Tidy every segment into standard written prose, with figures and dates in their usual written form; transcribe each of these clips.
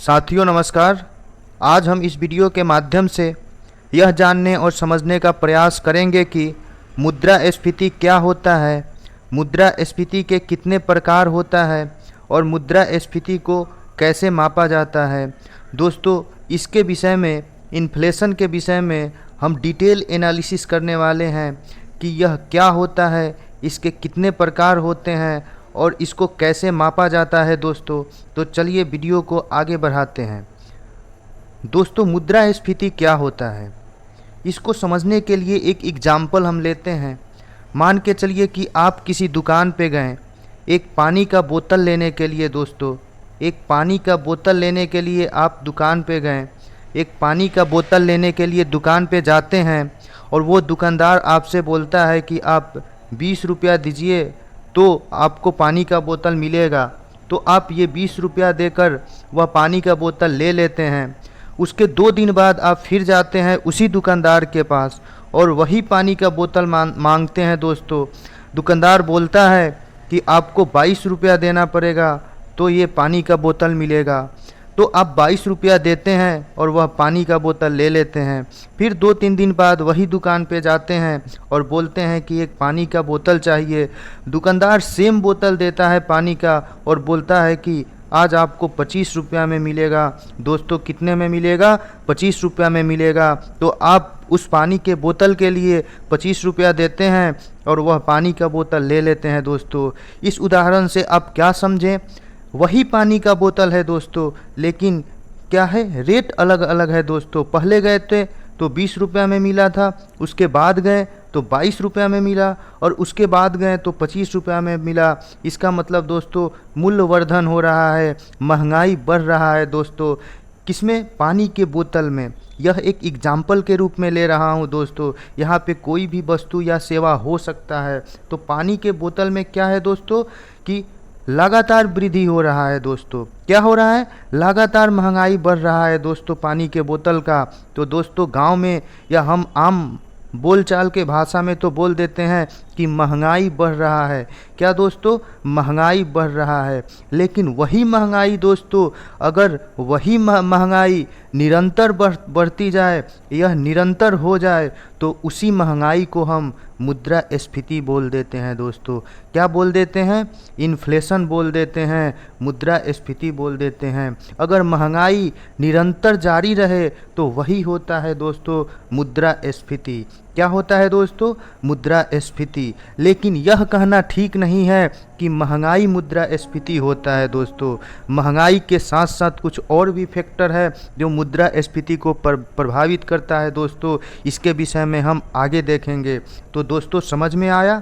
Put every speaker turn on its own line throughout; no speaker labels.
साथियों नमस्कार। आज हम इस वीडियो के माध्यम से यह जानने और समझने का प्रयास करेंगे कि मुद्रास्फीति क्या होता है, मुद्रास्फीति के कितने प्रकार होता है और मुद्रास्फीति को कैसे मापा जाता है। दोस्तों, इसके विषय में, इन्फ्लेशन के विषय में हम डिटेल एनालिसिस करने वाले हैं कि यह क्या होता है, इसके कितने प्रकार होते हैं और इसको कैसे मापा जाता है। दोस्तों, तो चलिए वीडियो को आगे बढ़ाते हैं। दोस्तों, मुद्रास्फीति क्या होता है, इसको समझने के लिए एक एग्जाम्पल हम लेते हैं। मान के चलिए कि आप किसी दुकान पे गए एक पानी का बोतल लेने के लिए। दोस्तों, एक पानी का बोतल लेने के लिए आप दुकान पे गए, एक पानी का बोतल लेने के लिए दुकान पे जाते हैं और वो दुकानदार आपसे बोलता है कि आप 20 रुपया दीजिए तो आपको पानी का बोतल मिलेगा। तो आप ये 20 रुपया देकर वह पानी का बोतल ले लेते हैं। उसके 2 दिन बाद आप फिर जाते हैं उसी दुकानदार के पास और वही पानी का बोतल मांगते हैं। दोस्तों, दुकानदार बोलता है कि आपको 22 रुपया देना पड़ेगा तो ये पानी का बोतल मिलेगा। तो आप 22 रुपया देते हैं और वह पानी का बोतल ले लेते हैं। फिर 2-3 दिन बाद वही दुकान पे जाते हैं और बोलते हैं कि एक पानी का बोतल चाहिए। दुकानदार सेम बोतल देता है पानी का और बोलता है कि आज आपको 25 रुपया में मिलेगा। दोस्तों, कितने में मिलेगा? 25 रुपया में मिलेगा। तो आप उस पानी के बोतल के लिए 25 रुपया देते हैं और वह पानी का बोतल ले लेते हैं। दोस्तों, इस उदाहरण से आप क्या समझें? वही पानी का बोतल है दोस्तों, लेकिन क्या है, रेट अलग अलग है। दोस्तों, पहले गए थे तो 20 रुपया में मिला था, उसके बाद गए तो 22 रुपया में मिला और उसके बाद गए तो 25 रुपया में मिला। इसका मतलब दोस्तों मूल्यवर्धन हो रहा है, महंगाई बढ़ रहा है। दोस्तों, किसमें? पानी के बोतल में। यह एक एग्जाम्पल के रूप में ले रहा हूँ। दोस्तों, यहाँ पे कोई भी वस्तु या सेवा हो सकता है। तो पानी के बोतल में क्या है दोस्तों कि लगातार वृद्धि हो रहा है। दोस्तों, क्या हो रहा है? लगातार महंगाई बढ़ रहा है दोस्तों पानी के बोतल का। तो दोस्तों, गांव में या हम आम बोलचाल के भाषा में तो बोल देते हैं कि महंगाई बढ़ रहा है। क्या दोस्तों? महंगाई बढ़ रहा है। लेकिन वही महंगाई दोस्तों, अगर वही महंगाई निरंतर बढ़ती जाए, यह निरंतर हो जाए, तो उसी महंगाई को हम मुद्रास्फीति बोल देते हैं। दोस्तों, क्या बोल देते हैं? इन्फ्लेशन बोल देते हैं, मुद्रास्फीति बोल देते हैं। अगर महंगाई निरंतर जारी रहे तो वही होता है दोस्तों मुद्रास्फीति। क्या होता है दोस्तों? मुद्रास्फीति। लेकिन यह कहना ठीक नहीं है कि महंगाई मुद्रास्फीति होता है। दोस्तों, महंगाई के साथ साथ कुछ और भी फैक्टर है जो मुद्रास्फीति को प्रभावित करता है। दोस्तों, इसके विषय में हम आगे देखेंगे। तो दोस्तों, समझ में आया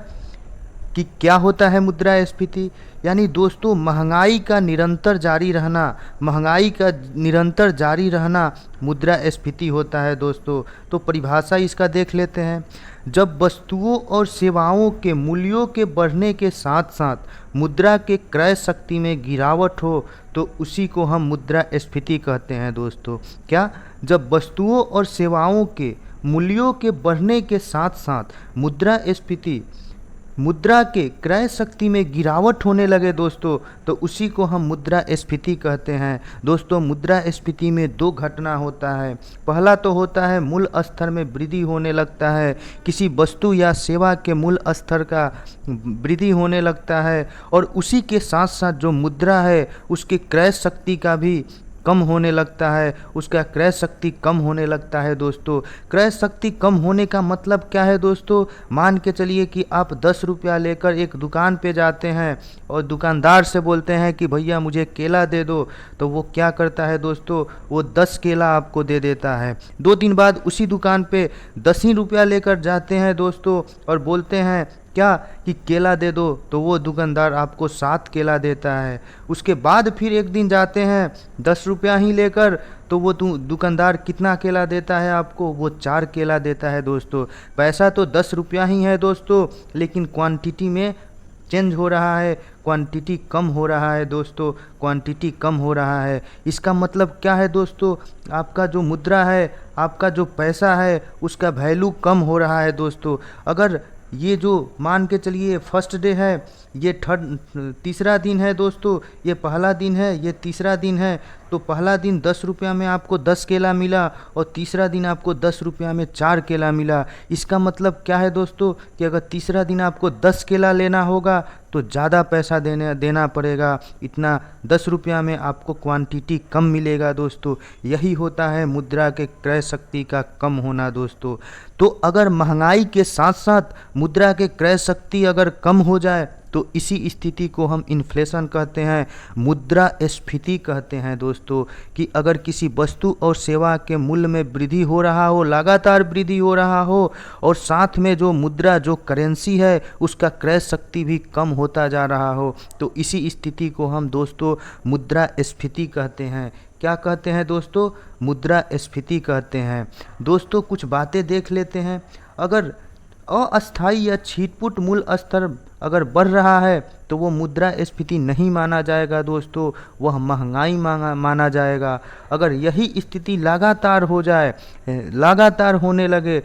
कि क्या होता है मुद्रास्फीति? यानी दोस्तों, महंगाई का निरंतर जारी रहना, महंगाई का निरंतर जारी रहना मुद्रास्फीति होता है। दोस्तों, तो परिभाषा इसका देख लेते हैं। जब वस्तुओं और सेवाओं के मूल्यों के बढ़ने के साथ साथ मुद्रा के क्रय शक्ति में गिरावट हो तो उसी को हम मुद्रास्फीति कहते हैं। दोस्तों, क्या? जब वस्तुओं और सेवाओं के मूल्यों के बढ़ने के साथ साथ मुद्रास्फीति, मुद्रा के क्रय शक्ति में गिरावट होने लगे दोस्तों, तो उसी को हम मुद्रास्फीति कहते हैं। दोस्तों, मुद्रास्फीति में 2 घटना होता है। पहला तो होता है मूल्य स्तर में वृद्धि होने लगता है, किसी वस्तु या सेवा के मूल्य स्तर का वृद्धि होने लगता है और उसी के साथ साथ जो मुद्रा है उसके क्रय शक्ति का भी कम होने लगता है, उसका क्रय शक्ति कम होने लगता है। दोस्तों, क्रय शक्ति कम होने का मतलब क्या है दोस्तों? मान के चलिए कि आप 10 रुपया लेकर एक दुकान पे जाते हैं और दुकानदार से बोलते हैं कि भैया मुझे केला दे दो। तो वो क्या करता है दोस्तों? वो 10 केला आपको दे देता है। 2 दिन बाद उसी दुकान पे 10 ही रुपया लेकर जाते हैं दोस्तों और बोलते हैं क्या कि केला दे दो, तो वो दुकानदार आपको 7 केला देता है। उसके बाद फिर एक दिन जाते हैं 10 रुपया ही लेकर, तो वो दुकानदार कितना केला देता है आपको? वो 4 केला देता है। दोस्तों, पैसा तो 10 रुपया ही है दोस्तों, लेकिन क्वांटिटी में चेंज हो रहा है, क्वांटिटी कम हो रहा है। दोस्तों, क्वांटिटी कम हो रहा है। इसका मतलब क्या है दोस्तों? आपका जो मुद्रा है, आपका जो पैसा है, उसका वैल्यू कम हो रहा है। दोस्तों, अगर ये जो मान के चलिए फर्स्ट डे है, ये तीसरा दिन है दोस्तों, ये पहला दिन है, ये तीसरा दिन है। तो पहला दिन 10 रुपया में आपको 10 केला मिला और तीसरा दिन आपको 10 रुपया में 4 केला मिला। इसका मतलब क्या है दोस्तों कि अगर तीसरा दिन आपको 10 केला लेना होगा तो ज़्यादा पैसा देना पड़ेगा, इतना 10 रुपया में आपको क्वांटिटी कम मिलेगा दोस्तों। यही होता है मुद्रा के क्रय शक्ति का कम होना दोस्तों। तो अगर महंगाई के साथ साथ मुद्रा के क्रय शक्ति अगर कम हो जाए तो इसी स्थिति को हम इन्फ्लेशन कहते हैं, मुद्रास्फीति कहते हैं दोस्तों। कि अगर किसी वस्तु और सेवा के मूल्य में वृद्धि हो रहा हो, लगातार वृद्धि हो रहा हो, और साथ में जो मुद्रा जो करेंसी है उसका क्रय शक्ति भी कम होता जा रहा हो, तो इसी स्थिति को हम दोस्तों मुद्रास्फीति कहते हैं। क्या कहते हैं दोस्तों? मुद्रास्फीति कहते हैं दोस्तों। कुछ बातें देख लेते हैं। अगर अस्थायी या छिटपुट मूल्य स्तर अगर बढ़ रहा है तो वो मुद्रास्फीति नहीं माना जाएगा दोस्तों, वह महंगाई माना जाएगा। अगर यही स्थिति लगातार हो जाए, लगातार होने लगे,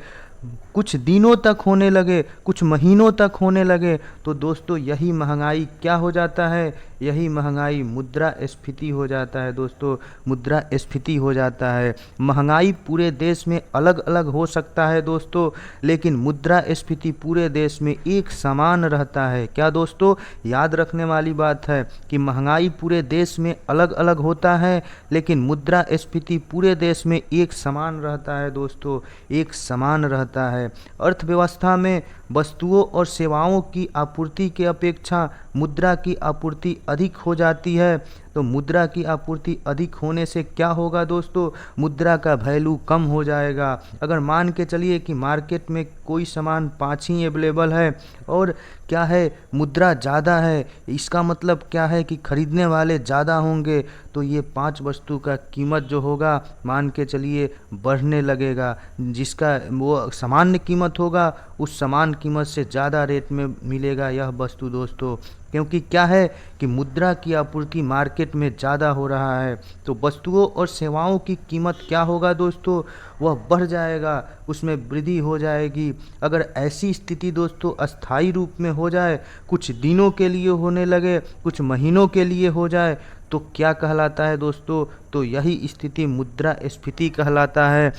कुछ दिनों तक होने लगे, कुछ महीनों तक होने लगे, तो दोस्तों यही महंगाई क्या हो जाता है? यही महंगाई मुद्रास्फीति हो जाता है दोस्तों, मुद्रास्फीति हो जाता है। महंगाई पूरे देश में अलग अलग हो सकता है दोस्तों, लेकिन मुद्रास्फीति पूरे देश में एक समान रहता है। क्या दोस्तों? याद रखने वाली बात है कि महंगाई पूरे देश में अलग अलग होता है, लेकिन मुद्रास्फीति पूरे देश में एक समान रहता है दोस्तों, एक समान रहता है। अर्थव्यवस्था में वस्तुओं और सेवाओं की आपूर्ति के अपेक्षा मुद्रा की आपूर्ति अधिक हो जाती है। तो मुद्रा की आपूर्ति अधिक होने से क्या होगा दोस्तों? मुद्रा का वैल्यू कम हो जाएगा। अगर मान के चलिए कि मार्केट में कोई सामान 5 ही अवेलेबल है और क्या है, मुद्रा ज़्यादा है, इसका मतलब क्या है कि खरीदने वाले ज़्यादा होंगे, तो ये 5 वस्तु का कीमत जो होगा मान के चलिए बढ़ने लगेगा। जिसका वो सामान्य कीमत होगा उस समान कीमत से ज़्यादा रेट में मिलेगा यह वस्तु दोस्तों। क्योंकि क्या है कि मुद्रा की आपूर्ति मार्केट में ज़्यादा हो रहा है, तो वस्तुओं और सेवाओं की कीमत क्या होगा दोस्तों? वह बढ़ जाएगा, उसमें वृद्धि हो जाएगी। अगर ऐसी स्थिति दोस्तों अस्थायी रूप में हो जाए, कुछ दिनों के लिए होने लगे, कुछ महीनों के लिए हो जाए, तो क्या कहलाता है दोस्तों? तो यही स्थिति मुद्रास्फीति कहलाता है,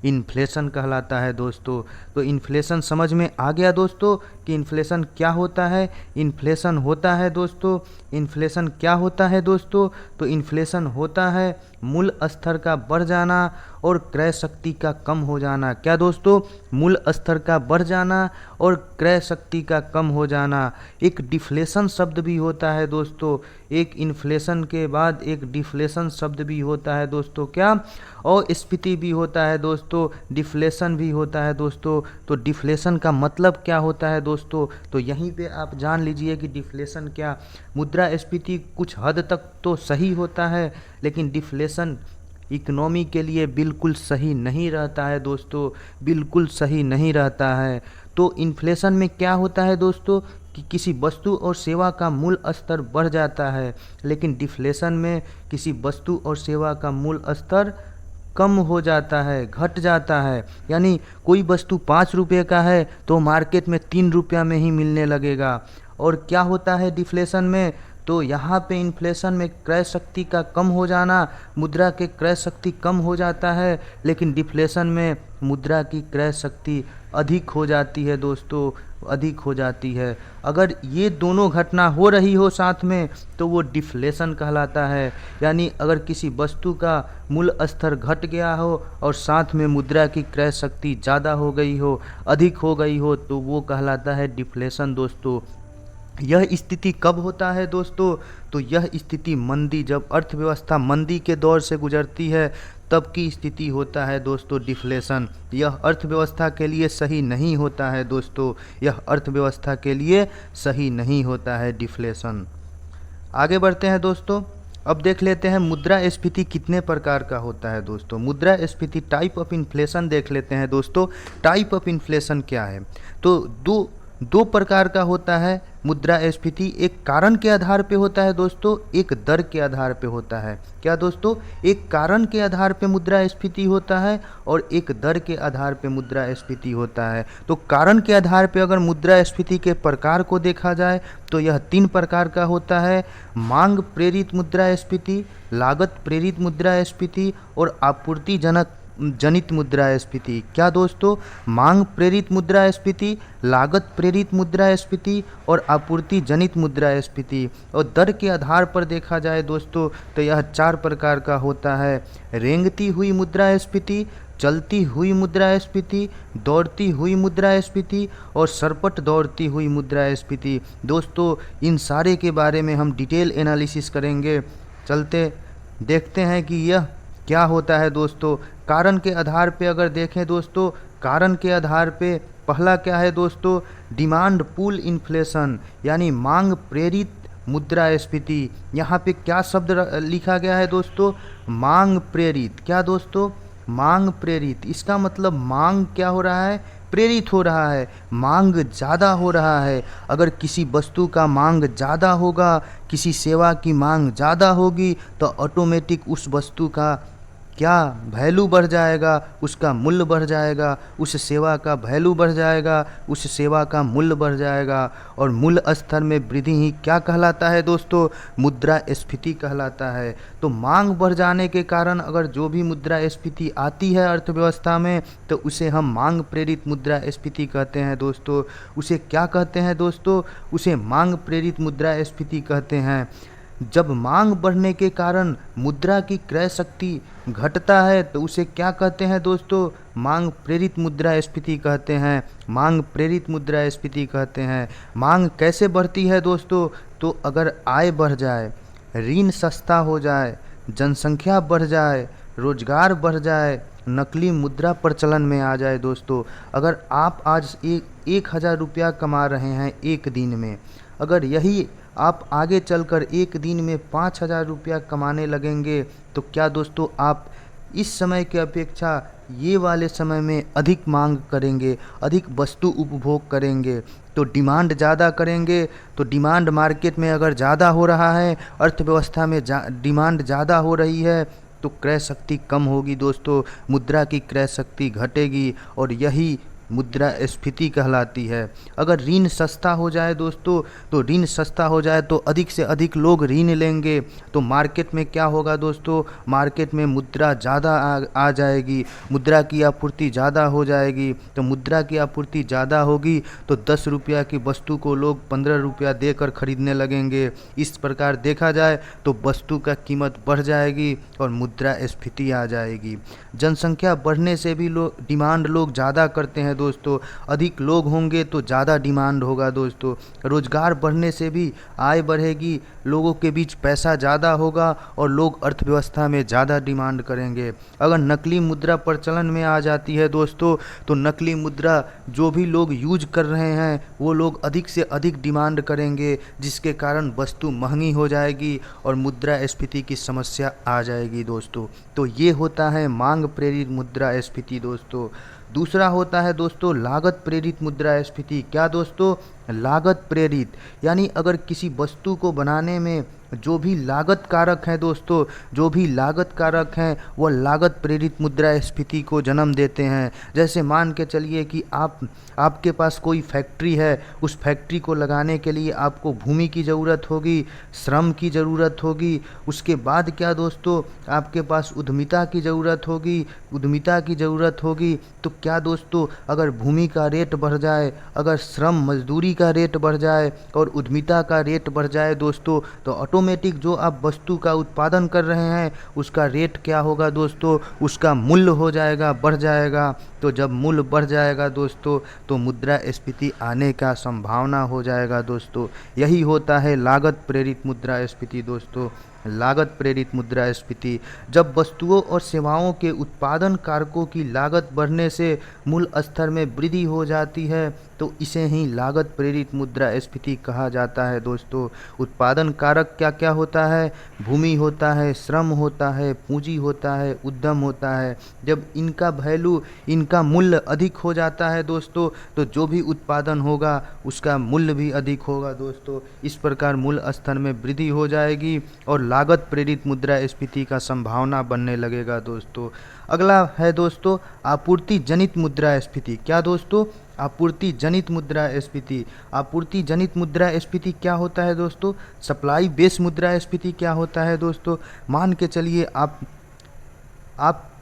इन्फ्लेशन कहलाता है दोस्तों। तो इन्फ्लेशन समझ में आ गया दोस्तों कि इन्फ्लेशन क्या होता है? इन्फ्लेशन होता है दोस्तों, इन्फ्लेशन क्या होता है दोस्तों? तो इन्फ्लेशन होता है मूल्य स्तर का बढ़ जाना और क्रय शक्ति का कम हो जाना। क्या दोस्तों? मूल्य स्तर का बढ़ जाना और क्रय शक्ति का कम हो जाना। एक डिफ्लेशन शब्द भी होता है दोस्तों, एक इन्फ्लेशन के बाद एक डिफ्लेशन शब्द भी होता है दोस्तों। क्या? और स्फीति भी होता है दोस्तों, डिफ्लेशन भी होता है दोस्तों। तो डिफ्लेशन का मतलब क्या होता है दोस्तों? तो यहीं पे आप जान लीजिए कि डिफ्लेशन क्या। मुद्रास्फीति कुछ हद तक तो सही होता है, लेकिन डिफ्लेशन इकोनॉमी के लिए बिल्कुल सही नहीं रहता है दोस्तों, बिल्कुल सही नहीं रहता है। तो इन्फ्लेशन में क्या होता है दोस्तों कि किसी वस्तु और सेवा का मूल्य स्तर बढ़ जाता है, लेकिन डिफ्लेशन में किसी वस्तु और सेवा का मूल्य स्तर कम हो जाता है, घट जाता है। यानी कोई वस्तु 5 रुपये का है तो मार्केट में 3 रुपया में ही मिलने लगेगा। और क्या होता है डिफ्लेशन में? तो यहाँ पे इन्फ्लेशन में क्रय शक्ति का कम हो जाना, मुद्रा के क्रय शक्ति कम हो जाता है, लेकिन डिफ्लेशन में मुद्रा की क्रय शक्ति अधिक हो जाती है दोस्तों, अधिक हो जाती है। अगर ये दोनों घटना हो रही हो साथ में तो वो डिफ्लेशन कहलाता है। यानी अगर किसी वस्तु का मूल्य स्तर घट गया हो और साथ में मुद्रा की क्रय शक्ति ज़्यादा हो गई हो, अधिक हो गई हो, तो वो कहलाता है डिफ्लेशन दोस्तों। यह स्थिति कब होता है दोस्तों? तो यह स्थिति मंदी, जब अर्थव्यवस्था मंदी के दौर से गुजरती है तब की स्थिति होता है दोस्तों डिफ्लेशन। यह अर्थव्यवस्था के लिए सही नहीं होता है दोस्तों, यह अर्थव्यवस्था के लिए सही नहीं होता है डिफ्लेशन। आगे बढ़ते हैं दोस्तों। अब देख लेते हैं मुद्रास्फीति कितने प्रकार का होता है दोस्तों। मुद्रास्फीति टाइप ऑफ इन्फ्लेशन देख लेते हैं दोस्तों। टाइप ऑफ इन्फ्लेशन क्या है? तो दो प्रकार का होता है। मुद्रास्फीति एक कारण के आधार पे होता है दोस्तों, एक दर के आधार पे होता है। क्या दोस्तों? एक कारण के आधार पे मुद्रास्फीति होता है और एक दर के आधार पे मुद्रास्फीति होता है। तो कारण के आधार पे अगर मुद्रास्फीति के प्रकार को देखा जाए तो यह 3 प्रकार का होता है: मांग प्रेरित मुद्रास्फीति, लागत प्रेरित मुद्रास्फीति और आपूर्ति जनित मुद्रास्फीति। क्या दोस्तों? मांग प्रेरित मुद्रास्फीति, लागत प्रेरित मुद्रास्फीति और आपूर्ति जनित मुद्रास्फीति। और दर के आधार पर देखा जाए दोस्तों तो यह 4 प्रकार का होता है: रेंगती हुई मुद्रास्फीति, चलती हुई मुद्रास्फीति, दौड़ती हुई मुद्रास्फीति और सरपट दौड़ती हुई मुद्रास्फीति। दोस्तों इन सारे के बारे में हम डिटेल एनालिसिस करेंगे। चलते देखते हैं कि यह क्या होता है दोस्तों। कारण के आधार पे अगर देखें दोस्तों, कारण के आधार पे पहला क्या है दोस्तों? डिमांड पुल इन्फ्लेशन, यानी मांग प्रेरित मुद्रास्फीति। यहाँ पे क्या शब्द लिखा गया है दोस्तों? मांग प्रेरित। क्या दोस्तों? मांग प्रेरित। इसका मतलब मांग क्या हो रहा है? प्रेरित हो रहा है, मांग ज़्यादा हो रहा है। अगर किसी वस्तु का मांग ज़्यादा होगा, किसी सेवा की मांग ज़्यादा होगी तो ऑटोमेटिक उस वस्तु का क्या वैल्यू बढ़ जाएगा, उसका मूल्य बढ़ जाएगा, उस सेवा का वैल्यू बढ़ जाएगा, उस सेवा का मूल्य बढ़ जाएगा। और मूल्य स्तर में वृद्धि ही क्या कहलाता है दोस्तों? मुद्रास्फीति कहलाता है। तो मांग बढ़ जाने के कारण अगर जो भी मुद्रास्फीति आती है अर्थव्यवस्था में तो उसे हम मांग प्रेरित मुद्रास्फीति कहते हैं दोस्तों। उसे क्या कहते हैं दोस्तों? उसे मांग प्रेरित मुद्रास्फीति कहते हैं। जब मांग बढ़ने के कारण मुद्रा की क्रय शक्ति घटता है तो उसे क्या कहते हैं दोस्तों? मांग प्रेरित मुद्रास्फीति कहते हैं। मांग प्रेरित मुद्रास्फीति कहते हैं। मांग कैसे बढ़ती है दोस्तों? तो अगर आय बढ़ जाए, ऋण सस्ता हो जाए, जनसंख्या बढ़ जाए, रोजगार बढ़ जाए, नकली मुद्रा प्रचलन में आ जाए दोस्तों। अगर आप आज 1,000 रुपया कमा रहे हैं एक दिन में, अगर यही आप आगे चलकर एक दिन में 5,000 रुपया कमाने लगेंगे तो क्या दोस्तों आप इस समय के अपेक्षा ये वाले समय में अधिक मांग करेंगे, अधिक वस्तु उपभोग करेंगे। तो डिमांड ज़्यादा करेंगे। तो डिमांड मार्केट में अगर ज़्यादा हो रहा है, अर्थव्यवस्था में डिमांड ज़्यादा हो रही है तो क्रय शक्ति कम होगी दोस्तों, मुद्रा की क्रय शक्ति घटेगी और यही मुद्रास्फीति कहलाती है। अगर ऋण सस्ता हो जाए दोस्तों, तो ऋण सस्ता हो जाए तो अधिक से अधिक लोग ऋण लेंगे तो मार्केट में क्या होगा दोस्तों? मार्केट में मुद्रा ज़्यादा आ जाएगी, मुद्रा की आपूर्ति ज़्यादा हो जाएगी। तो मुद्रा की आपूर्ति ज़्यादा होगी तो 10 रुपया की वस्तु को लोग 15 रुपया देकर खरीदने लगेंगे। इस प्रकार देखा जाए तो वस्तु का कीमत बढ़ जाएगी और मुद्रास्फीति आ जाएगी। जनसंख्या बढ़ने से भी डिमांड लोग ज़्यादा करते हैं दोस्तों। अधिक लोग होंगे तो ज़्यादा डिमांड होगा दोस्तों। रोजगार बढ़ने से भी आय बढ़ेगी, लोगों के बीच पैसा ज़्यादा होगा और लोग अर्थव्यवस्था में ज़्यादा डिमांड करेंगे। अगर नकली मुद्रा प्रचलन में आ जाती है दोस्तों तो नकली मुद्रा जो भी लोग यूज कर रहे हैं वो लोग अधिक से अधिक डिमांड करेंगे, जिसके कारण वस्तु महंगी हो जाएगी और मुद्रास्फीति की समस्या आ जाएगी दोस्तों। तो ये होता है मांग प्रेरित मुद्रास्फीति दोस्तों। दूसरा होता है दोस्तों लागत प्रेरित मुद्रास्फीति। क्या दोस्तों? लागत प्रेरित, यानी अगर किसी वस्तु को बनाने में जो भी लागत कारक हैं दोस्तों, जो भी लागत कारक हैं वो लागत प्रेरित मुद्रास्फीति को जन्म देते हैं। जैसे मान के चलिए कि आपके पास कोई फैक्ट्री है, उस फैक्ट्री को लगाने के लिए आपको भूमि की ज़रूरत होगी, श्रम की ज़रूरत होगी। उसके बाद क्या दोस्तों? आपके पास उद्यमिता की ज़रूरत होगी, उद्यमिता की ज़रूरत होगी। तो क्या दोस्तों अगर भूमि का रेट बढ़ जाए, अगर श्रम मजदूरी का रेट बढ़ जाए और उद्यमिता का रेट बढ़ जाए दोस्तों, तो ऑटोमेटिक जो आप वस्तु का उत्पादन कर रहे हैं उसका रेट क्या होगा दोस्तों? उसका मूल्य हो जाएगा, बढ़ जाएगा। तो जब मूल्य बढ़ जाएगा दोस्तों तो मुद्रास्फीति आने का संभावना हो जाएगा दोस्तों। यही होता है लागत प्रेरित मुद्रास्फीति दोस्तों। लागत प्रेरित मुद्रास्फीति, जब वस्तुओं और सेवाओं के उत्पादन कारकों की लागत बढ़ने से मूल स्तर में वृद्धि हो जाती है तो इसे ही लागत प्रेरित मुद्रास्फीति कहा जाता है दोस्तों। उत्पादन कारक क्या क्या होता है? भूमि होता है, श्रम होता है, पूंजी होता है, उद्यम होता है। जब इनका वैल्यू, इनका मूल्य अधिक हो जाता है दोस्तों, तो जो भी उत्पादन होगा उसका मूल्य भी अधिक होगा दोस्तों। इस प्रकार मूल स्तर में वृद्धि हो जाएगी और लागत प्रेरित मुद्रास्फीति का संभावना बनने लगेगा दोस्तों। अगला है दोस्तों आपूर्ति जनित मुद्रास्फीति। क्या दोस्तों? आपूर्ति जनित मुद्रास्फीति। आपूर्ति जनित मुद्रास्फीति क्या होता है दोस्तों? सप्लाई बेस मुद्रास्फीति क्या होता है दोस्तों? मान के चलिए आप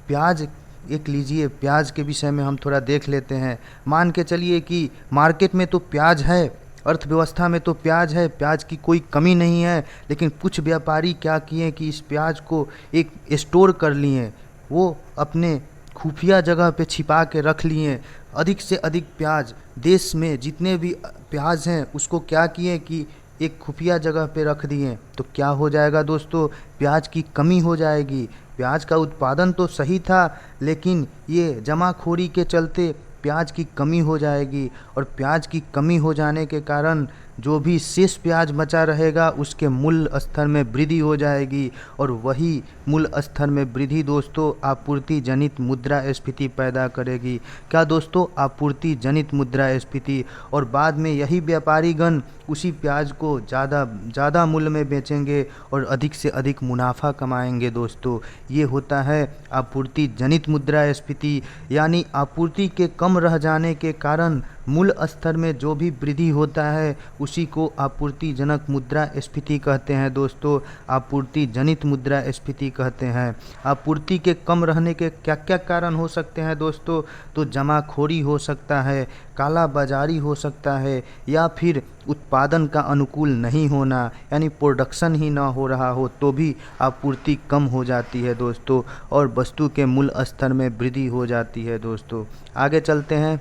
प्याज एक लीजिए, प्याज के विषय में हम थोड़ा देख लेते हैं। मान के चलिए कि मार्केट में तो प्याज है, अर्थव्यवस्था में तो प्याज है, प्याज की कोई कमी नहीं है, लेकिन कुछ व्यापारी क्या किए कि इस प्याज को एक स्टोर कर लिए, वो अपने खुफिया जगह पे छिपा के रख लिए। अधिक से अधिक प्याज, देश में जितने भी प्याज हैं उसको क्या किए कि एक खुफिया जगह पे रख दिए। तो क्या हो जाएगा दोस्तों? प्याज की कमी हो जाएगी। प्याज का उत्पादन तो सही था, लेकिन ये जमाखोरी के चलते प्याज की कमी हो जाएगी और प्याज की कमी हो जाने के कारण जो भी शेष प्याज बचा रहेगा उसके मूल्य स्तर में वृद्धि हो जाएगी और वही मूल्य स्तर में वृद्धि दोस्तों आपूर्ति जनित मुद्रास्फीति पैदा करेगी। क्या दोस्तों? आपूर्ति जनित मुद्रास्फीति। और बाद में यही व्यापारीगण उसी प्याज को ज़्यादा मूल्य में बेचेंगे और अधिक से अधिक मुनाफा कमाएंगे दोस्तों। ये होता है आपूर्ति जनित मुद्रास्फीति, यानी आपूर्ति के कम रह जाने के कारण मूल्य स्तर में जो भी वृद्धि होता है उसी को आपूर्ति जनक मुद्रास्फीति कहते हैं दोस्तों। आपूर्ति जनित मुद्रास्फीति कहते हैं। आपूर्ति के कम रहने के क्या क्या कारण हो सकते हैं दोस्तों? तो जमाखोरी हो सकता है, काला बाजारी हो सकता है, या फिर उत्पादन का अनुकूल नहीं होना, यानी प्रोडक्शन ही ना हो रहा हो तो भी आपूर्ति कम हो जाती है दोस्तों और वस्तु के मूल्य स्तर में वृद्धि हो जाती है दोस्तों। आगे चलते हैं,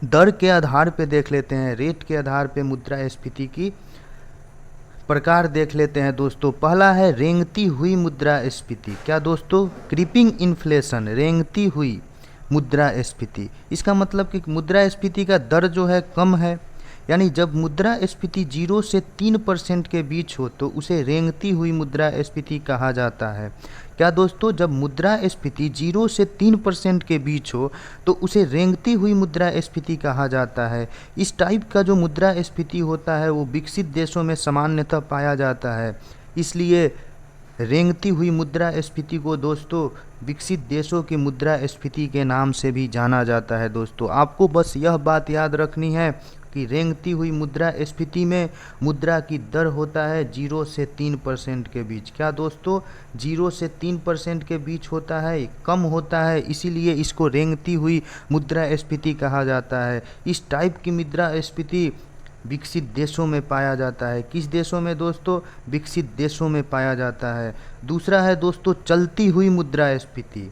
दर के आधार पे देख लेते हैं, रेट के आधार पे मुद्रास्फीति की प्रकार देख लेते हैं दोस्तों। पहला है रेंगती हुई मुद्रास्फीति। क्या दोस्तों? क्रीपिंग इन्फ्लेशन, रेंगती हुई मुद्रास्फीति। इसका मतलब कि मुद्रास्फीति का दर जो है कम है, यानी जब मुद्रास्फीति 0 से 3% के बीच हो तो उसे रेंगती हुई मुद्रास्फीति कहा जाता है। क्या दोस्तों? जब मुद्रास्फीति 0 से 3% के बीच हो तो उसे रेंगती हुई मुद्रास्फीति कहा जाता है। इस टाइप का जो मुद्रास्फीति होता है वो विकसित देशों में सामान्यतः पाया जाता है, इसलिए रेंगती हुई मुद्रास्फीति को दोस्तों विकसित देशों की मुद्रास्फीति के नाम से भी जाना जाता है दोस्तों। आपको बस यह बात याद रखनी है कि रेंगती हुई मुद्रास्फीति में मुद्रा की दर होता है 0 से 3% के बीच। क्या दोस्तों? 0 से 3% के बीच होता है, कम होता है, इसीलिए इसको रेंगती हुई मुद्रास्फीति कहा जाता है। इस टाइप की मुद्रास्फीति विकसित देशों में पाया जाता है। किस देशों में दोस्तों? विकसित देशों में पाया जाता है। दूसरा है दोस्तों चलती हुई मुद्रास्फीति,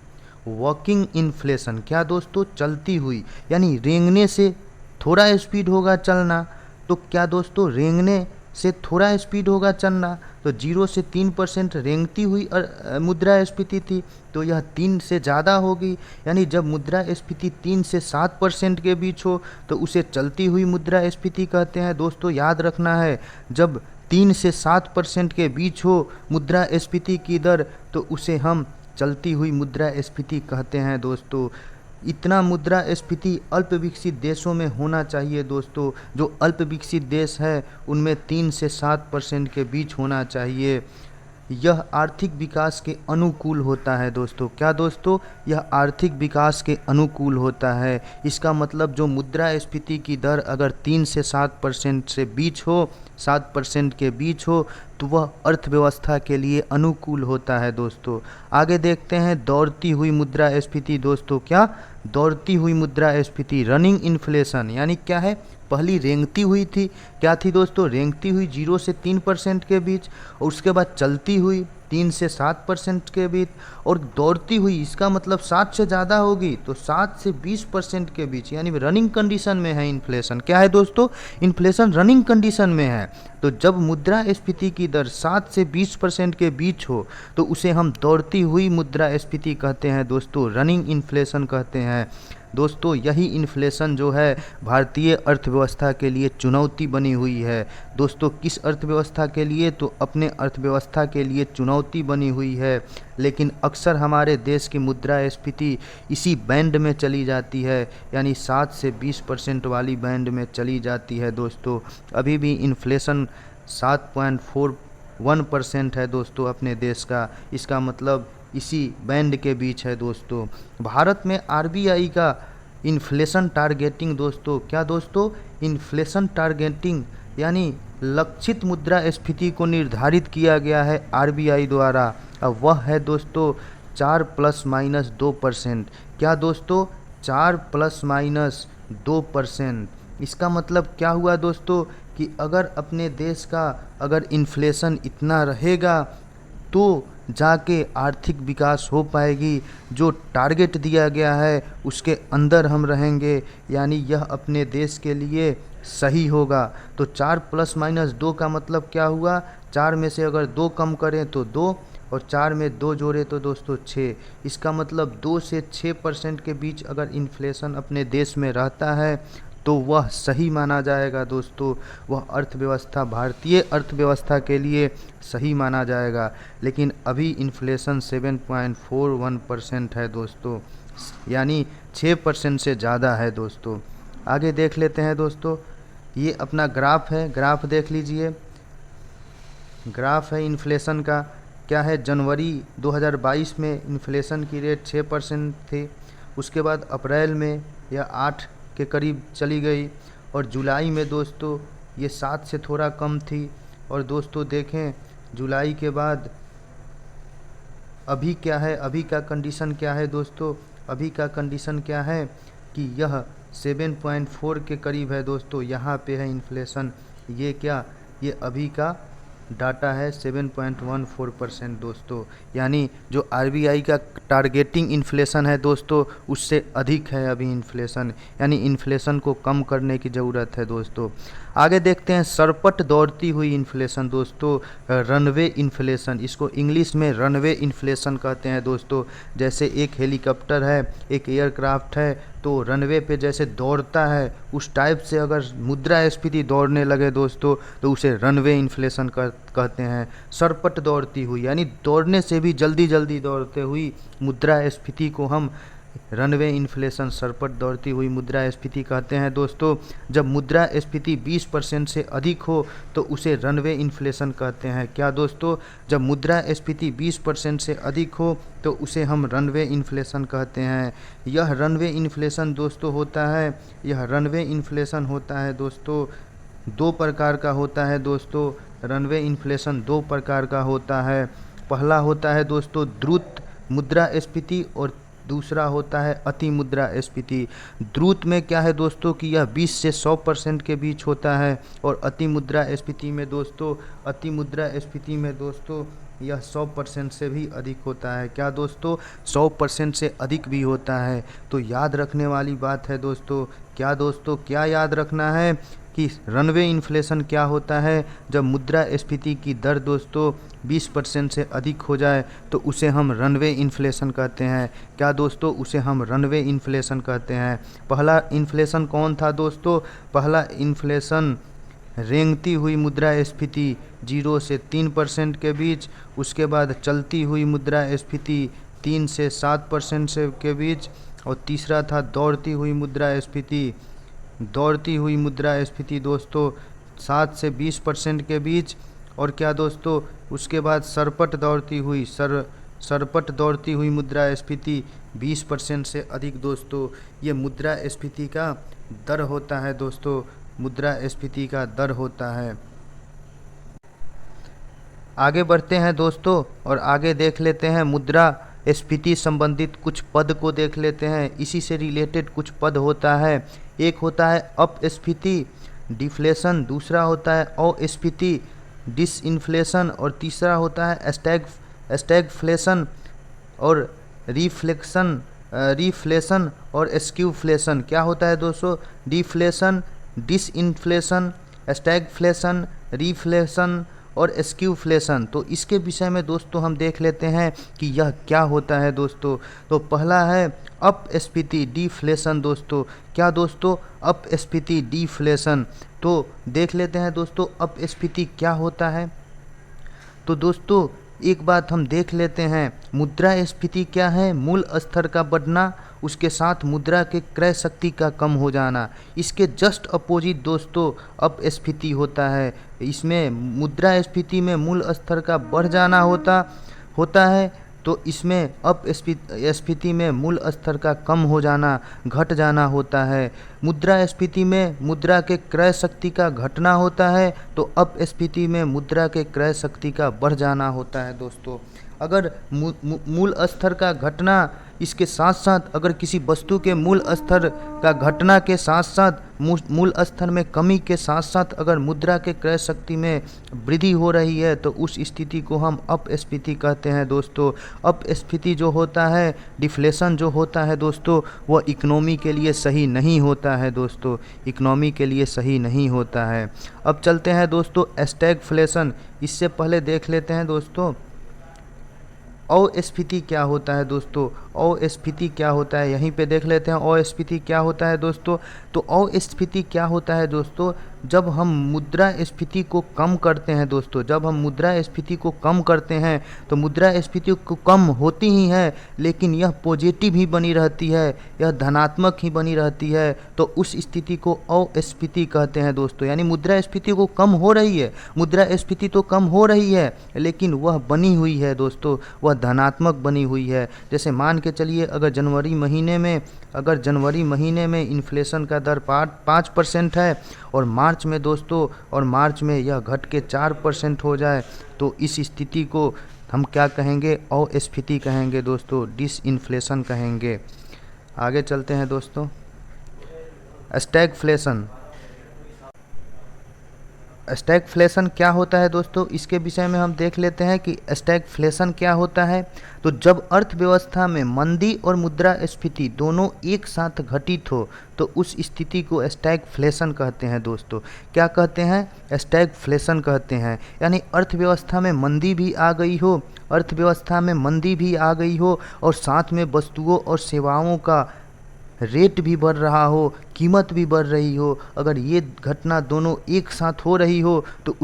वॉकिंग इन्फ्लेशन। क्या दोस्तों? चलती हुई, यानी रेंगने से थोड़ा स्पीड होगा चलना, तो क्या दोस्तों? रेंगने से थोड़ा स्पीड होगा चलना, तो 0 से 3% रेंगती हुई मुद्रास्फीति थी, तो यह 3 से ज़्यादा होगी, यानी जब मुद्रास्फीति 3 से 7% के बीच हो तो उसे चलती हुई मुद्रास्फीति कहते हैं दोस्तों। याद रखना है, जब 3 से 7% के बीच हो मुद्रास्फीति की दर तो उसे हम चलती हुई मुद्रास्फीति कहते हैं दोस्तों। इतना मुद्रास्फीति अल्प विकसित देशों में होना चाहिए दोस्तों। जो अल्प विकसित देश है उनमें 3 से 7% के बीच होना चाहिए। यह आर्थिक विकास के अनुकूल होता है दोस्तों। क्या दोस्तों? यह आर्थिक विकास के अनुकूल होता है। इसका मतलब जो मुद्रास्फीति की दर अगर 3 से 7% से बीच हो, 7% के बीच हो, तो वह अर्थव्यवस्था के लिए अनुकूल होता है दोस्तों। आगे देखते हैं दौड़ती हुई मुद्रास्फीति दोस्तों। क्या? दौड़ती हुई मुद्रास्फीति, रनिंग इन्फ्लेशन, यानी क्या है? पहली रेंगती हुई थी, क्या थी दोस्तों? रेंगती हुई 0 से 3% के बीच, और उसके बाद चलती हुई 3 से 7% के बीच, और दौड़ती हुई इसका मतलब 7 से ज़्यादा होगी तो 7 से 20% के बीच, यानी रनिंग कंडीशन में है इन्फ्लेशन। क्या है दोस्तों? इन्फ्लेशन रनिंग कंडीशन में है। तो जब मुद्रास्फीति की दर 7 से 20% के बीच हो तो उसे हम दौड़ती हुई मुद्रास्फीति कहते हैं दोस्तों, रनिंग इन्फ्लेशन कहते हैं दोस्तों। यही इन्फ्लेशन जो है भारतीय अर्थव्यवस्था के लिए चुनौती बनी हुई है दोस्तों। किस अर्थव्यवस्था के लिए? तो अपने अर्थव्यवस्था के लिए चुनौती बनी हुई है। लेकिन अक्सर हमारे देश की मुद्रास्फीति इसी बैंड में चली जाती है, यानी 7 से 20% वाली बैंड में चली जाती है दोस्तों। अभी भी इन्फ्लेशन 7.41% है दोस्तों अपने देश का। इसका मतलब इसी बैंड के बीच है दोस्तों। भारत में आरबीआई का इन्फ्लेशन टारगेटिंग दोस्तों, क्या दोस्तों? इन्फ्लेशन टारगेटिंग यानी लक्षित मुद्रास्फीति को निर्धारित किया गया है आरबीआई द्वारा। अब वह है दोस्तों 4 ± 2%। क्या दोस्तों? 4 ± 2%। इसका मतलब क्या हुआ दोस्तों कि अगर अपने देश का अगर इन्फ्लेशन इतना रहेगा तो जाके आर्थिक विकास हो पाएगी। जो टारगेट दिया गया है उसके अंदर हम रहेंगे, यानी यह अपने देश के लिए सही होगा। तो 4 ± 2 का मतलब क्या हुआ? 4 में से अगर 2 कम करें तो 2, और 4 में 2 जोड़े तो दोस्तों 6। इसका मतलब 2 से 6% के बीच अगर इन्फ्लेशन अपने देश में रहता है तो वह सही माना जाएगा दोस्तों। वह अर्थव्यवस्था, भारतीय अर्थव्यवस्था के लिए सही माना जाएगा। लेकिन अभी इन्फ्लेशन 7.41% है दोस्तों, यानी 6% से ज़्यादा है दोस्तों। आगे देख लेते हैं दोस्तों, ये अपना ग्राफ है, ग्राफ देख लीजिए। ग्राफ है इन्फ्लेशन का। क्या है? जनवरी 2022 में इन्फ्लेशन की रेट 6% थी। उसके बाद अप्रैल में यह 8 के करीब चली गई, और जुलाई में दोस्तों ये 7 से थोड़ा कम थी। और दोस्तों देखें जुलाई के बाद अभी क्या है, अभी का कंडीशन क्या है दोस्तों? अभी का कंडीशन क्या है कि यह 7.4 के करीब है दोस्तों। यहाँ पे है इन्फ्लेशन। ये क्या? ये अभी का डाटा है 7.14% दोस्तों, यानी जो आरबीआई का टारगेटिंग इन्फ्लेशन है दोस्तों उससे अधिक है अभी इन्फ्लेशन, यानी इन्फ्लेशन को कम करने की ज़रूरत है दोस्तों। आगे देखते हैं सरपट दौड़ती हुई इन्फ्लेशन दोस्तों, रनवे इन्फ्लेशन। इसको इंग्लिश में रनवे इन्फ्लेशन कहते हैं दोस्तों। जैसे एक हेलीकॉप्टर है, एक एयरक्राफ्ट है, तो रनवे पे जैसे दौड़ता है उस टाइप से अगर मुद्रास्फीति दौड़ने लगे दोस्तों तो उसे रनवे इन्फ्लेशन कहते हैं। सरपट दौड़ती हुई यानी दौड़ने से भी जल्दी जल्दी दौड़ते हुई मुद्रास्फीति को हम रनवे इन्फ्लेशन, सरपट दौड़ती हुई मुद्रास्फीति कहते हैं दोस्तों। जब मुद्रास्फीति 20% से अधिक हो तो उसे रनवे इन्फ्लेशन कहते हैं। क्या दोस्तों? जब मुद्रास्फीति 20% से अधिक हो तो उसे हम रनवे इन्फ्लेशन कहते हैं। यह रनवे इन्फ्लेशन दोस्तों होता है, यह रनवे इन्फ्लेशन होता है दोस्तों 2 प्रकार का होता है दोस्तों। रनवे इन्फ्लेशन 2 प्रकार का होता है। पहला होता है दोस्तों द्रुत मुद्रास्फीति, और दूसरा होता है अति मुद्रास्फीति। द्रुत में क्या है दोस्तों कि यह 20 से 100% के बीच होता है, और अति मुद्रास्फीति में दोस्तों, अति मुद्रास्फीति में दोस्तों यह 100% से भी अधिक होता है। क्या दोस्तों? 100% से अधिक भी होता है। तो याद रखने वाली बात है दोस्तों। क्या दोस्तों? क्या याद रखना है कि रनवे इन्फ्लेशन क्या होता है? जब मुद्रास्फीति की दर दोस्तों 20% से अधिक हो जाए तो उसे हम रनवे इन्फ्लेशन कहते हैं। क्या दोस्तों? उसे हम रनवे इन्फ्लेशन कहते हैं। पहला इन्फ्लेशन कौन था दोस्तों? पहला इन्फ्लेशन रेंगती हुई मुद्रास्फीति 0 से 3% के बीच। उसके बाद चलती हुई मुद्रास्फीति 3 से 7% से के बीच। और तीसरा था दौड़ती हुई मुद्रास्फीति, दौड़ती हुई मुद्रास्फीति दोस्तों 7 से 20% के बीच। और क्या दोस्तों? उसके बाद सरपट दौड़ती हुई, सरपट दौड़ती हुई मुद्रास्फीति 20% से अधिक दोस्तों। ये मुद्रास्फीति का दर होता है दोस्तों, मुद्रास्फीति का दर होता है। आगे बढ़ते हैं दोस्तों और आगे देख लेते हैं मुद्रास्फीति संबंधित कुछ पद को देख लेते हैं। इसी से रिलेटेड कुछ पद होता है। एक होता है अपस्फीति, डिफ्लेशन। दूसरा होता है अस्फीति, डिसइन्फ्लेशन। और तीसरा होता है स्टैगफ्लेशन और रिफ्लेशन और स्क्यूफ्लेशन। क्या होता है दोस्तों? डिफ्लेशन, डिसइन्फ्लेशन, स्टैगफ्लेशन, रिफ्लेशन और स्क्यूफ्लेशन। तो इसके विषय में दोस्तों हम देख लेते हैं कि यह क्या होता है दोस्तों। तो पहला है अपस्फीति डिफ्लेशन दोस्तों। क्या दोस्तों? अपस्फीति डिफ्लेशन। तो देख लेते हैं दोस्तों अपस्फीति क्या होता है। तो दोस्तों एक बात हम देख लेते हैं, मुद्रास्फीति क्या है? मूल स्तर का बढ़ना, उसके साथ मुद्रा के क्रय शक्ति का कम हो जाना। इसके जस्ट अपोजिट दोस्तों अपस्फीति होता है। इसमें मुद्रास्फीति में मूल स्तर का बढ़ जाना होता है, तो इसमें अपस्फीति में मूल स्तर का कम हो जाना, घट जाना होता है। मुद्रास्फीति में मुद्रा के क्रय शक्ति का घटना होता है, तो अपस्फीति में मुद्रा के क्रय शक्ति का बढ़ जाना होता है दोस्तों। अगर मूल स्तर का घटना, इसके साथ साथ अगर किसी वस्तु के मूल स्तर का घटना के साथ साथ मूल स्तर में कमी के साथ साथ अगर मुद्रा के क्रय शक्ति में वृद्धि हो रही है, तो उस स्थिति को हम अपस्फीति कहते हैं दोस्तों। अपस्फीति जो होता है, डिफ्लेशन जो होता है दोस्तों, वह इकोनॉमी के लिए सही नहीं होता है दोस्तों, इकोनॉमी के लिए सही नहीं होता है। अब चलते हैं दोस्तों स्टैगफ्लेशन। इससे पहले देख लेते हैं दोस्तों अस्फीति क्या होता है दोस्तों। अस्फीति क्या होता है, यहीं पे देख लेते हैं अस्फीति क्या होता है दोस्तों। तो अस्फीति क्या होता है दोस्तों? जब हम मुद्रास्फीति को कम करते हैं दोस्तों, जब हम मुद्रास्फीति को कम करते हैं, तो मुद्रास्फीति को कम होती ही है, लेकिन यह पॉजिटिव ही बनी रहती है, यह धनात्मक ही बनी रहती है, तो उस स्थिति को अस्फीति कहते हैं दोस्तों। यानी मुद्रास्फीति को कम हो रही है, मुद्रास्फीति तो कम हो रही है, लेकिन वह बनी हुई है दोस्तों, वह धनात्मक बनी हुई है। जैसे मान के चलिए अगर जनवरी महीने में इन्फ्लेशन का दर 5% है, और मार्च में यह घट के 4% हो जाए, तो इस स्थिति को हम क्या कहेंगे? अस्फीति कहेंगे दोस्तों, डिसइन्फ्लेशन कहेंगे। आगे चलते हैं दोस्तों स्टैगफ्लेशन। स्टैगफ्लेशन क्या होता है दोस्तों? इसके विषय में हम देख लेते हैं कि स्टैगफ्लेशन क्या होता है। तो जब अर्थव्यवस्था में मंदी और मुद्रास्फीति दोनों एक साथ घटित हो, तो उस स्थिति को स्टैगफ्लेशन कहते हैं दोस्तों। क्या कहते हैं? स्टैगफ्लेशन कहते हैं। यानी अर्थव्यवस्था में मंदी भी आ गई हो, और साथ में वस्तुओं और सेवाओं का रेट भी बढ़ रहा हो, कीमत भी बढ़ रही हो, अगर ये घटना दोनों एक साथ हो रही हो, तो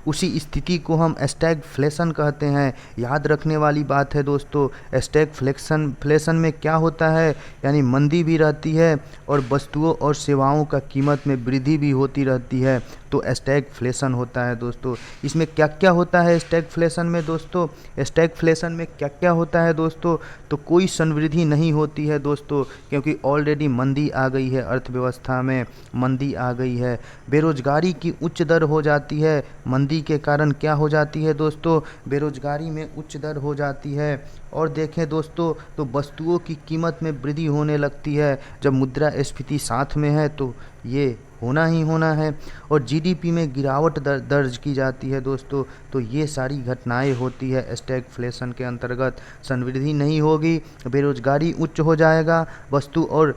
उसी स्थिति को हम स्टैगफ्लेशन कहते हैं। याद रखने वाली बात है दोस्तों, स्टैगफ्लेशन में क्या होता है, यानी मंदी भी रहती है और वस्तुओं और सेवाओं का कीमत में वृद्धि भी होती रहती है, तो स्टैगफ्लेशन होता है दोस्तों। इसमें क्या क्या होता है स्टैगफ्लेशन में दोस्तों? स्टैगफ्लेशन में क्या क्या होता है दोस्तों? तो कोई संवृद्धि नहीं होती है दोस्तों, क्योंकि ऑलरेडी मंदी आ गई है, अर्थव्यवस्था में मंदी आ गई है। बेरोजगारी की उच्च दर हो जाती है, मंदी के कारण क्या हो जाती है दोस्तों? बेरोजगारी में उच्च दर हो जाती है। और देखें दोस्तों तो वस्तुओं की कीमत में वृद्धि होने लगती है। जब मुद्रास्फीति साथ में है तो ये होना ही होना है। और जीडीपी में गिरावट दर्ज की जाती है दोस्तों। तो ये सारी घटनाएं होती है स्टैगफ्लेशन के अंतर्गत। संवृद्धि नहीं होगी, बेरोजगारी उच्च हो जाएगा, वस्तु और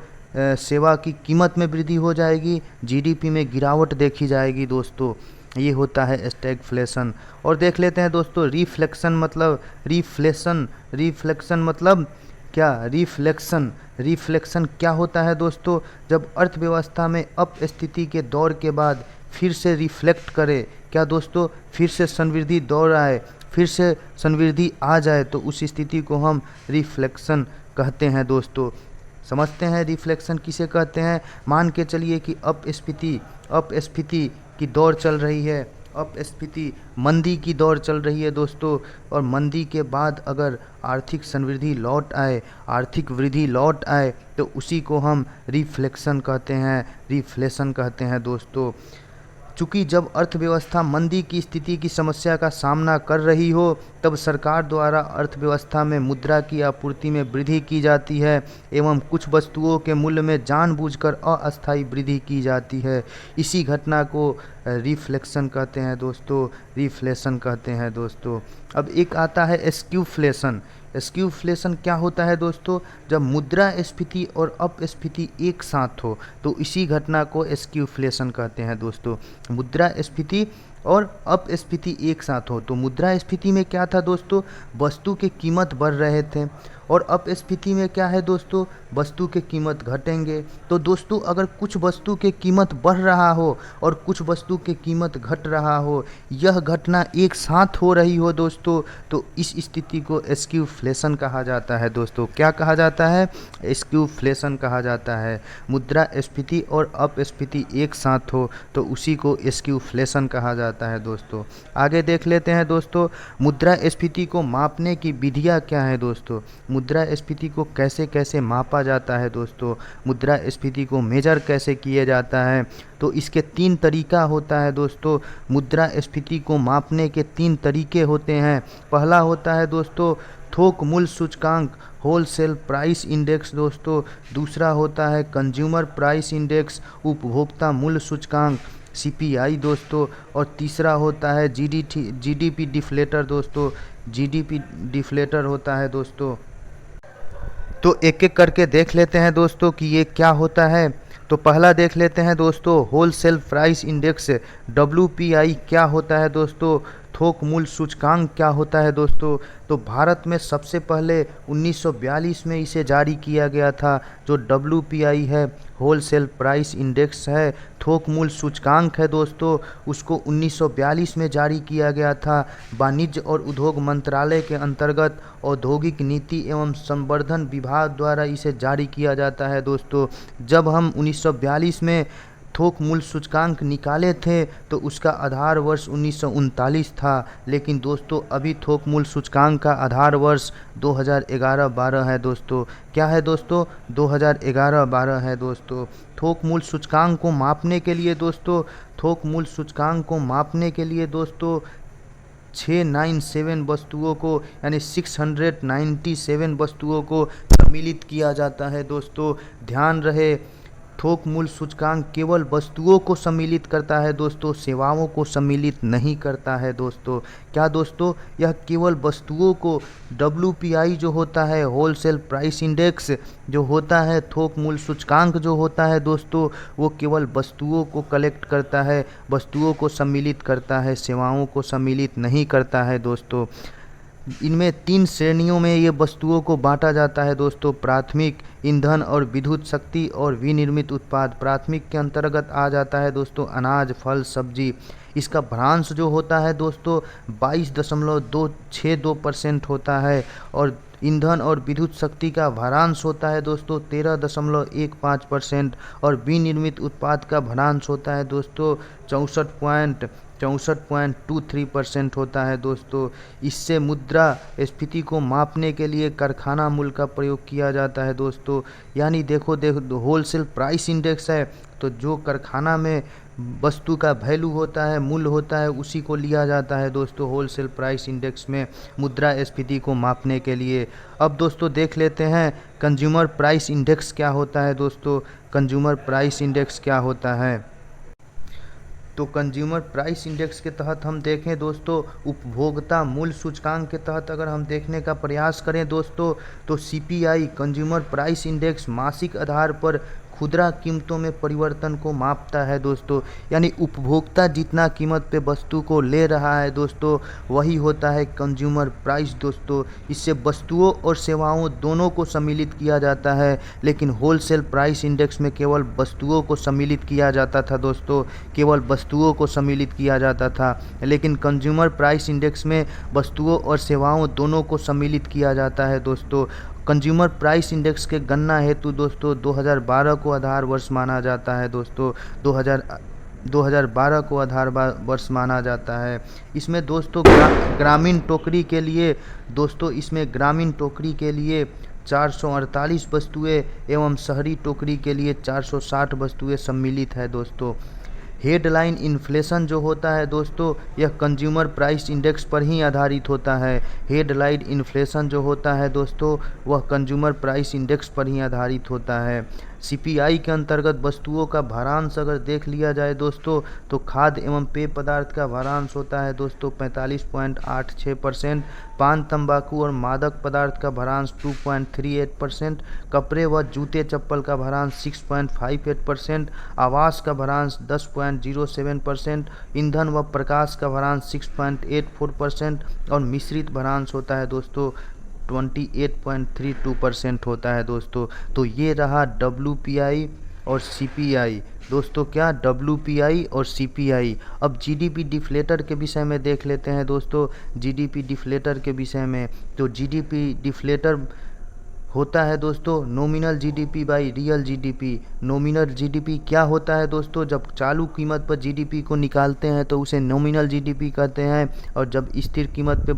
सेवा की कीमत में वृद्धि हो जाएगी, जीडीपी में गिरावट देखी जाएगी दोस्तों। ये होता है स्टैगफ्लेशन। और देख लेते हैं दोस्तों रिफ्लेक्शन मतलब क्या? रिफ्लेक्शन क्या होता है दोस्तों? जब अर्थव्यवस्था में अपस्थिति के दौर के बाद फिर से रिफ्लेक्ट करे, क्या दोस्तों? फिर से संवृद्धि दौर आए, फिर से संवृद्धि आ जाए, तो उस स्थिति को हम रिफ्लेक्शन कहते हैं दोस्तों। समझते हैं रिफ्लेक्शन किसे कहते हैं। मान के चलिए कि अपस्फीति की दौर चल रही है, अपस्फीति मंदी की दौर चल रही है दोस्तों, और मंदी के बाद अगर आर्थिक संवृद्धि लौट आए, आर्थिक वृद्धि लौट आए, तो उसी को हम रिफ्लेक्शन कहते हैं, रिफ्लेशन कहते हैं दोस्तों। चूँकि जब अर्थव्यवस्था मंदी की स्थिति की समस्या का सामना कर रही हो तब सरकार द्वारा अर्थव्यवस्था में मुद्रा की आपूर्ति में वृद्धि की जाती है एवं कुछ वस्तुओं के मूल्य में जानबूझकर अस्थायी वृद्धि की जाती है। इसी घटना को रिफ्लेक्शन कहते हैं दोस्तों, रिफ्लेशन कहते हैं दोस्तों। अब एक आता है स्क्यूफ्लेशन। स्क्यूफ्लेशन क्या होता है दोस्तों? जब मुद्रास्फीति और अपस्फीति एक साथ हो तो इसी घटना को स्क्यूफ्लेशन कहते हैं दोस्तों। मुद्रास्फीति और अपस्फीति एक साथ हो तो मुद्रास्फीति में क्या था दोस्तों? वस्तु के कीमत बढ़ रहे थे, और अपस्फीति में क्या है दोस्तों? वस्तु के कीमत घटेंगे। तो दोस्तों अगर कुछ वस्तु के कीमत बढ़ रहा हो और कुछ वस्तु के कीमत घट रहा हो, यह घटना एक साथ हो रही हो दोस्तों, तो इस स्थिति को स्क्यूफ्लेशन कहा जाता है दोस्तों। क्या कहा जाता है? स्क्यूफ्लेशन कहा जाता है। मुद्रास्फीति और अपस्फीति एक साथ हो तो उसी को स्क्यूफ्लेशन कहा जाता है दोस्तों। आगे देख लेते हैं दोस्तों, मुद्रास्फीति को मापने की विधियाँ क्या है दोस्तों? मुद्रास्फीति को कैसे कैसे मापा जाता है दोस्तों? मुद्रास्फीति को मेजर कैसे किया जाता है? तो इसके 3 तरीका होता है दोस्तों। मुद्रास्फीति को मापने के 3 तरीके होते हैं। पहला होता है दोस्तों थोक मूल्य सूचकांक, होलसेल प्राइस इंडेक्स दोस्तों। दूसरा होता है कंज्यूमर प्राइस इंडेक्स, उपभोक्ता मूल्य सूचकांक CPI दोस्तों। और तीसरा होता है GDP डिफ्लेटर दोस्तों, GDP डिफ्लेटर होता है दोस्तों। तो एक एक करके देख लेते हैं दोस्तों कि ये क्या होता है। तो पहला देख लेते हैं दोस्तों होलसेल प्राइस इंडेक्स, WPI क्या होता है दोस्तों? थोक मूल्य सूचकांक क्या होता है दोस्तों? तो भारत में सबसे पहले 1942 में इसे जारी किया गया था। जो WPI है, होलसेल प्राइस इंडेक्स है, थोक मूल्य सूचकांक है दोस्तों, उसको 1942 में जारी किया गया था। वाणिज्य और उद्योग मंत्रालय के अंतर्गत औद्योगिक नीति एवं संवर्धन विभाग द्वारा इसे जारी किया जाता है दोस्तों। जब हम 1942 में थोक मूल्य सूचकांक निकाले थे तो उसका आधार वर्ष 1939 था, लेकिन दोस्तों अभी थोक मूल्य सूचकांक का आधार वर्ष 2011-12 है दोस्तों। क्या है दोस्तों? 2011-12 है दोस्तों। थोक मूल्य सूचकांक को मापने के लिए दोस्तों, थोक मूल्य सूचकांक को मापने के लिए दोस्तों 697 वस्तुओं को यानी 697 वस्तुओं को सम्मिलित किया जाता है दोस्तों। ध्यान रहे, थोक मूल्य सूचकांक केवल वस्तुओं को सम्मिलित करता है दोस्तों, सेवाओं को सम्मिलित नहीं करता है दोस्तों। क्या दोस्तों? यह केवल वस्तुओं को, WPI जो होता है, होलसेल प्राइस इंडेक्स जो होता है, थोक मूल्य सूचकांक जो होता है दोस्तों, वो केवल वस्तुओं को कलेक्ट करता है, वस्तुओं को सम्मिलित करता है, सेवाओं को सम्मिलित नहीं करता है दोस्तों। इनमें 3 श्रेणियों में ये वस्तुओं को बांटा जाता है दोस्तों। प्राथमिक, ईंधन और विद्युत शक्ति और विनिर्मित उत्पाद। प्राथमिक के अंतर्गत आ जाता है दोस्तों अनाज, फल, सब्जी। इसका भ्रांश जो होता है दोस्तों 22.262% होता है, और ईंधन और विद्युत शक्ति का भ्रांश होता है दोस्तों 13.15%, और विनिर्मित उत्पाद का भ्रांश होता है दोस्तों 64.23% होता है दोस्तों। इससे मुद्रास्फीति को मापने के लिए कारखाना मूल्य का प्रयोग किया जाता है दोस्तों। यानी देखो होलसेल प्राइस इंडेक्स है तो जो कारखाना में वस्तु का वैल्यू होता है, मूल्य होता है, उसी को लिया जाता है दोस्तों होलसेल प्राइस इंडेक्स में मुद्रास्फीति को मापने के लिए। अब दोस्तों देख लेते हैं कंज्यूमर प्राइस इंडेक्स क्या होता है दोस्तों। कंज्यूमर प्राइस इंडेक्स क्या होता है? तो कंज्यूमर प्राइस इंडेक्स के तहत हम देखें दोस्तों, उपभोक्ता मूल्य सूचकांक के तहत अगर हम देखने का प्रयास करें दोस्तों, तो CPI कंज्यूमर प्राइस इंडेक्स मासिक आधार पर खुदरा कीमतों में परिवर्तन को मापता है दोस्तों। यानी उपभोक्ता जितना कीमत पे वस्तु को ले रहा है दोस्तों, वही होता है कंज्यूमर प्राइस दोस्तों। इससे वस्तुओं और सेवाओं दोनों को सम्मिलित किया जाता है, लेकिन होलसेल प्राइस इंडेक्स में केवल वस्तुओं को सम्मिलित किया जाता था दोस्तों, केवल वस्तुओं को सम्मिलित किया जाता था। लेकिन कंज्यूमर प्राइस इंडेक्स में वस्तुओं और सेवाओं दोनों को सम्मिलित किया जाता है दोस्तों। कंज्यूमर प्राइस इंडेक्स के गणना हेतु दोस्तों 2012 को आधार वर्ष माना जाता है दोस्तों। 2012 को आधार वर्ष माना जाता है। इसमें दोस्तों ग्रामीण टोकरी के लिए दोस्तों, इसमें ग्रामीण टोकरी के लिए 448 वस्तुएं एवं शहरी टोकरी के लिए 460 वस्तुएं सम्मिलित है दोस्तों। हेडलाइन इन्फ्लेशन जो होता है दोस्तों, यह कंज्यूमर प्राइस इंडेक्स पर ही आधारित होता है। हेडलाइन इन्फ्लेशन जो होता है दोस्तों, वह कंज्यूमर प्राइस इंडेक्स पर ही आधारित होता है। सीपीआई के अंतर्गत वस्तुओं का भारांश अगर देख लिया जाए दोस्तों, तो खाद्य एवं पेय पदार्थ का भारांश होता है दोस्तों 45.86%, पान तंबाकू और मादक पदार्थ का भारांश 2.38%, कपड़े व जूते चप्पल का भारांश 6.58%, आवास का भारांश 10.07%, ईंधन व प्रकाश का भारांश 6.84% और मिश्रित भारांश होता है दोस्तों 28.32% होता है दोस्तों। तो ये रहा WPI और CPI दोस्तों, क्या WPI और CPI। अब GDP डिफ्लेटर के विषय में देख लेते हैं दोस्तों। GDP डिफ्लेटर के विषय में, तो GDP डिफ्लेटर होता है दोस्तों nominal GDP by real GDP. Nominal GDP क्या होता है दोस्तों, जब चालू कीमत पर जीडीपी को निकालते हैं तो उसे नॉमिनल जीडीपी कहते हैं, और जब स्थिर कीमत पे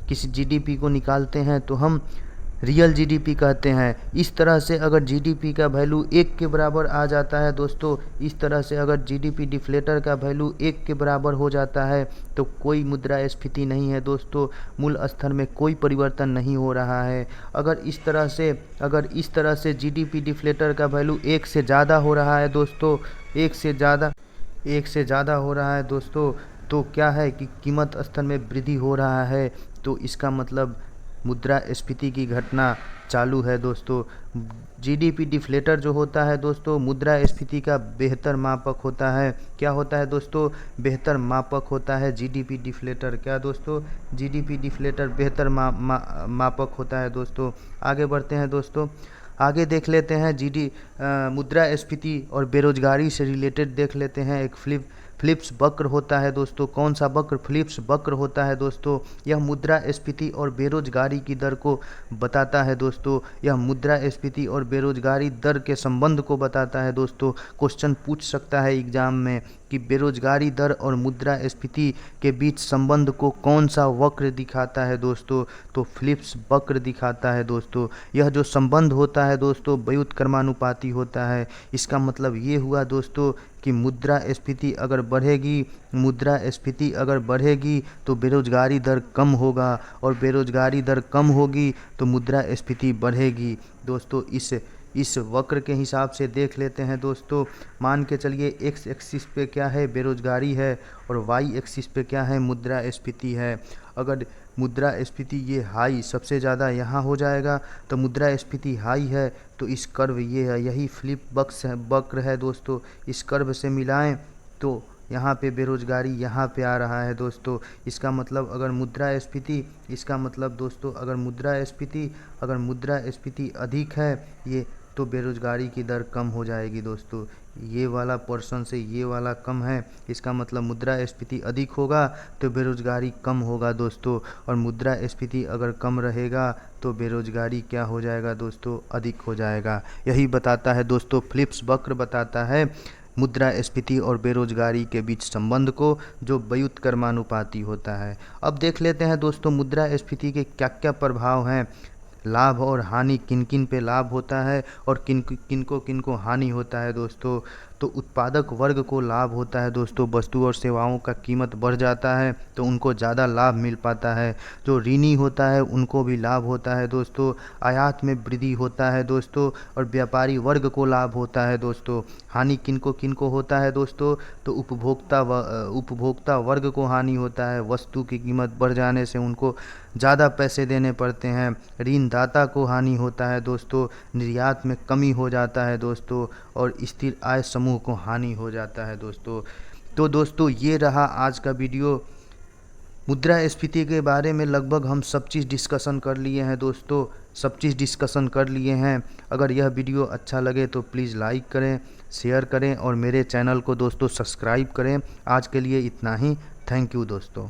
किसी जीडीपी को निकालते हैं तो हम रियल जीडीपी कहते हैं। इस तरह से अगर जीडीपी का वैल्यू 1 के बराबर आ जाता है दोस्तों, इस तरह से अगर जीडीपी डिफ्लेटर का वैल्यू 1 के बराबर हो जाता है तो कोई मुद्रास्फीति नहीं है दोस्तों, मूल स्तर में कोई परिवर्तन नहीं हो रहा है। अगर इस तरह से जीडीपी डिफ्लेटर का वैल्यू 1 से ज़्यादा हो रहा है दोस्तों, 1 से ज़्यादा हो रहा है दोस्तों, तो क्या है कि कीमत स्तर में वृद्धि हो रहा है, तो इसका मतलब मुद्रास्फीति की घटना चालू है दोस्तों। जीडीपी डिफ्लेटर जो होता है दोस्तों, मुद्रास्फीति का बेहतर मापक होता है। क्या होता है दोस्तों, बेहतर मापक होता है जीडीपी डिफ्लेटर। क्या दोस्तों, जीडीपी डिफ्लेटर बेहतर मापक होता है दोस्तों। आगे बढ़ते हैं दोस्तों, आगे देख लेते हैं मुद्रास्फीति और बेरोजगारी से रिलेटेड देख लेते हैं। एक फिलिप्स वक्र होता है दोस्तों। कौन सा वक्र? फिलिप्स वक्र होता है दोस्तों। यह मुद्रास्फीति और बेरोजगारी की दर को बताता है दोस्तों। यह मुद्रास्फीति और बेरोजगारी दर के संबंध को बताता है दोस्तों। क्वेश्चन पूछ सकता है एग्जाम में कि बेरोजगारी दर और मुद्रास्फीति के बीच संबंध को कौन सा वक्र दिखाता है दोस्तों, तो फिलिप्स वक्र दिखाता है दोस्तों। यह जो संबंध होता है दोस्तों व्युत्क्रमानुपाती होता है। इसका मतलब ये हुआ दोस्तों कि मुद्रास्फीति अगर बढ़ेगी तो बेरोजगारी दर कम होगा, और बेरोजगारी दर कम होगी तो मुद्रास्फीति बढ़ेगी दोस्तों। इस वक्र के हिसाब से देख लेते हैं दोस्तों। मान के चलिए एक्स एक्सिस पे क्या है, बेरोजगारी है, और वाई एक्सिस पे क्या है, मुद्रास्फीति है। अगर मुद्रास्फीति ये हाई सबसे ज़्यादा यहाँ हो जाएगा तो मुद्रास्फीति हाई है, तो इस कर्व ये है, यही फिलिप्स वक्र है दोस्तों। इस कर्व से मिलाएं तो यहाँ पे बेरोजगारी यहाँ पे आ रहा है दोस्तों। इसका मतलब अगर मुद्रास्फीति अधिक है ये, तो बेरोजगारी की दर कम हो जाएगी दोस्तों। ये वाला पोर्शन से ये वाला कम है, इसका मतलब मुद्रास्फीति अधिक होगा तो बेरोजगारी कम होगा दोस्तों। और मुद्रास्फीति अगर कम रहेगा तो बेरोजगारी क्या हो जाएगा दोस्तों, अधिक हो जाएगा। यही बताता है दोस्तों, फिलिप्स वक्र बताता है मुद्रास्फीति और बेरोजगारी के बीच संबंध को, जो व्युत्क्रमानुपाती होता है। अब देख लेते हैं दोस्तों मुद्रास्फीति के क्या क्या प्रभाव हैं, लाभ और हानि, किन किन पे लाभ होता है और किन को हानि होता है दोस्तों। तो उत्पादक वर्ग को लाभ होता है दोस्तों, वस्तु और सेवाओं का कीमत बढ़ जाता है तो उनको ज़्यादा लाभ मिल पाता है। जो ऋणी होता है उनको भी लाभ होता है दोस्तों। आयात में वृद्धि होता है दोस्तों, और व्यापारी वर्ग को लाभ होता है दोस्तों। हानि किन को होता है दोस्तों, तो उपभोक्ता वर्ग को हानि होता है। वस्तु की कीमत बढ़ जाने से उनको ज़्यादा पैसे देने पड़ते हैं। ऋणदाता को हानि होता है दोस्तों, निर्यात में कमी हो जाता है दोस्तों, और स्थिर आय समूह को हानि हो जाता है दोस्तों। तो दोस्तों ये रहा आज का वीडियो। मुद्रास्फीति के बारे में लगभग हम सब चीज़ डिस्कशन कर लिए हैं दोस्तों, अगर यह वीडियो अच्छा लगे तो प्लीज़ लाइक करें, शेयर करें और मेरे चैनल को दोस्तों सब्सक्राइब करें। आज के लिए इतना ही। थैंक यू दोस्तों।